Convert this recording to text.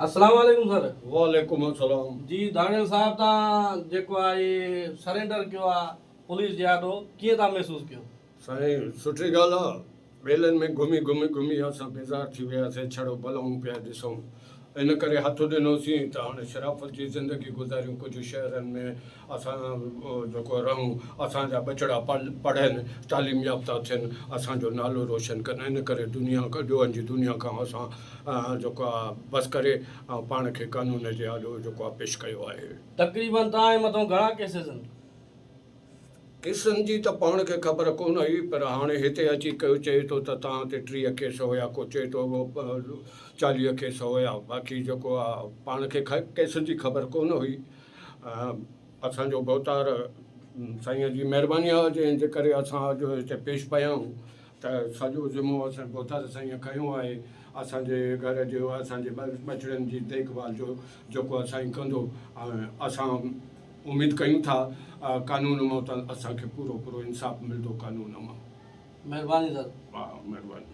अस्सलाम वालेकुम सर। वालेकुम अस्सलाम। जी दानियल साहब तव्हां जेको आहे इहे सरेंडर कयो आहे पुलिस जे आॾो, कीअं तव्हां महसूसु कयो? साईं सुठी ॻाल्हि आहे। ॿेलनि में घुमी घुमी घुमी असां बेज़ार थी वियासीं, छड़ो भलऊं पिया ॾिसूं। इन करे हथु ॾिनोसीं त हाणे शराफ़त जी ज़िंदगी गुज़ारियूं। कुझु शहरनि में असां जेको रहूं, असांजा बचड़ा पढ़नि, तालीम याफ़्ता थियनि, असांजो नालो रोशन कनि। इन करे दुनिया ॾोहनि जी दुनिया खां असां जेको आहे बसि करे पाण खे कानून जे आॾो जेको आहे पेश कयो आहे। तक़रीबन तव्हांजे मथां घणा केसिस आहिनि? केसनि जी त पाण खे ख़बर कोन हुई, पर हाणे हिते अची कयो चए थो त तव्हां ते 30 केस हुया, को चए थो 40 केस हुया। बाक़ी जेको आहे पाण खे केसनि जी ख़बर कोन हुई। असांजो भवतार साईं जी महिरबानी आहे जंहिंजे करे असां अॼु हिते पेश पिया आहियूं। त सॼो ज़िमो असां भवतार साईं खयो आहे। असांजे घर जो, असांजे बचड़नि जी देखभाल जो जेको असां कंदो। असां उमेदु कयूं था कानून मां त असांखे पूरो इंसाफ़ मिलंदो कानून मां। महिरबानी सर। हा, महिरबानी।